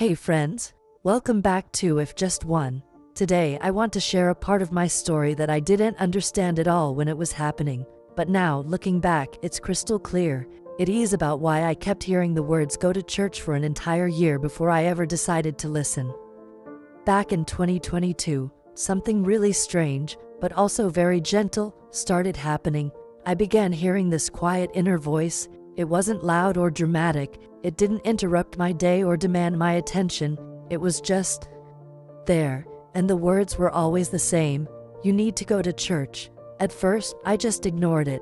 Hey friends, welcome back to If Just One. Today I want to share a part of my story that I didn't understand at all when it was happening, but now, looking back, it's crystal clear. It is about why I kept hearing the words "go to church" for an entire year before I ever decided to listen. Back in 2022, something really strange, but also very gentle, started happening. I began hearing this quiet inner voice. It wasn't loud or dramatic. It didn't interrupt my day or demand my attention. It was just there, and the words were always the same. You need to go to church. At first, I just ignored it.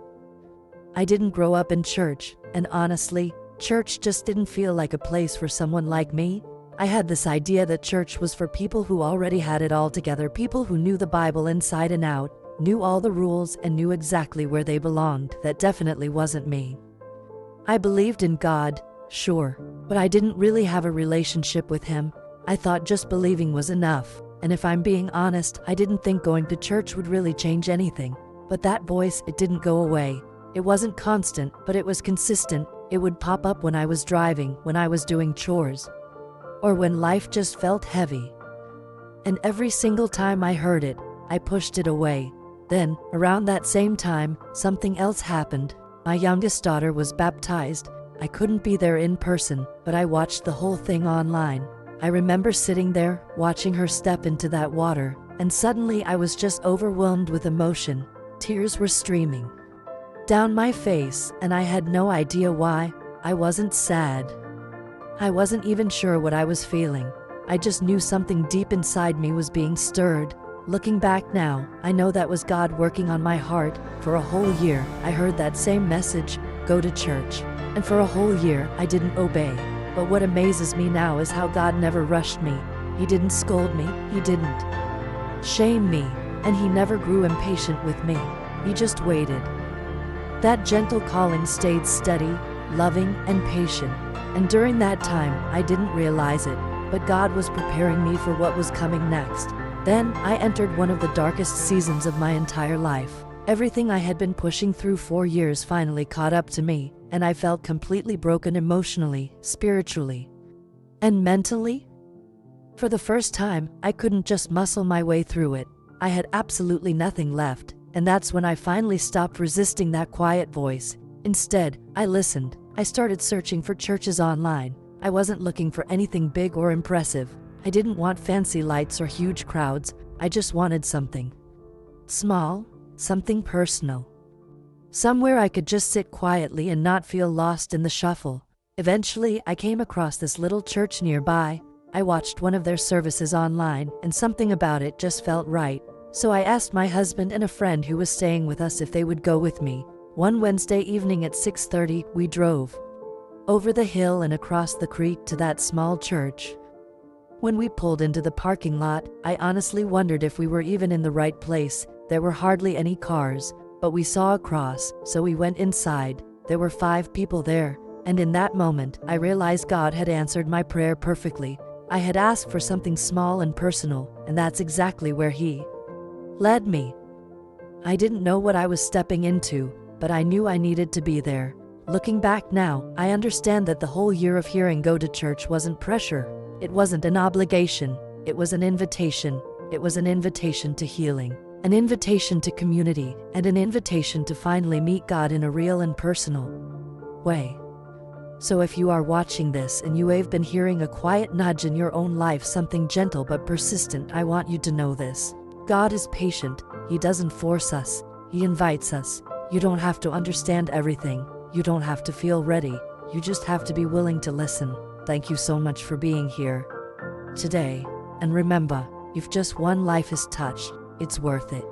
I didn't grow up in church, and honestly, church just didn't feel like a place for someone like me. I had this idea that church was for people who already had it all together, people who knew the Bible inside and out, knew all the rules, and knew exactly where they belonged. That definitely wasn't me. I believed in God, sure, but I didn't really have a relationship with Him. I thought just believing was enough, and if I'm being honest, I didn't think going to church would really change anything. But that voice, it didn't go away. It wasn't constant, but it was consistent. It would pop up when I was driving, when I was doing chores, or when life just felt heavy. And every single time I heard it, I pushed it away. Then, around that same time, something else happened. My youngest daughter was baptized. I couldn't be there in person, but I watched the whole thing online. I remember sitting there, watching her step into that water, and suddenly I was just overwhelmed with emotion. Tears were streaming down my face, and I had no idea why. I wasn't sad. I wasn't even sure what I was feeling. I just knew something deep inside me was being stirred. Looking back now, I know that was God working on my heart. For a whole year, I heard that same message, go to church. And for a whole year, I didn't obey. But what amazes me now is how God never rushed me. He didn't scold me, He didn't shame me, and He never grew impatient with me. He just waited. That gentle calling stayed steady, loving, and patient. And during that time, I didn't realize it, but God was preparing me for what was coming next. Then, I entered one of the darkest seasons of my entire life. Everything I had been pushing through for years finally caught up to me, and I felt completely broken emotionally, spiritually, and mentally. For the first time, I couldn't just muscle my way through it. I had absolutely nothing left, and that's when I finally stopped resisting that quiet voice. Instead, I listened. I started searching for churches online. I wasn't looking for anything big or impressive. I didn't want fancy lights or huge crowds. I just wanted something small, something personal. Somewhere I could just sit quietly and not feel lost in the shuffle. Eventually, I came across this little church nearby. I watched one of their services online, and something about it just felt right. So I asked my husband and a friend who was staying with us if they would go with me. One Wednesday evening at 6:30, we drove over the hill and across the creek to that small church. When we pulled into the parking lot, I honestly wondered if we were even in the right place. There were hardly any cars, but we saw a cross, so we went inside. There were 5 people there, and in that moment, I realized God had answered my prayer perfectly. I had asked for something small and personal, and that's exactly where He led me. I didn't know what I was stepping into, but I knew I needed to be there. Looking back now, I understand that the whole year of hearing "go to church" wasn't pressure. It wasn't an obligation. It was an invitation. It was an invitation to healing, an invitation to community, and an invitation to finally meet God in a real and personal way. So if you are watching this and you have been hearing a quiet nudge in your own life, something gentle but persistent, I want you to know this. God is patient. He doesn't force us. He invites us. You don't have to understand everything. You don't have to feel ready. You just have to be willing to listen. Thank you so much for being here today. And remember, if just one life is touched, it's worth it.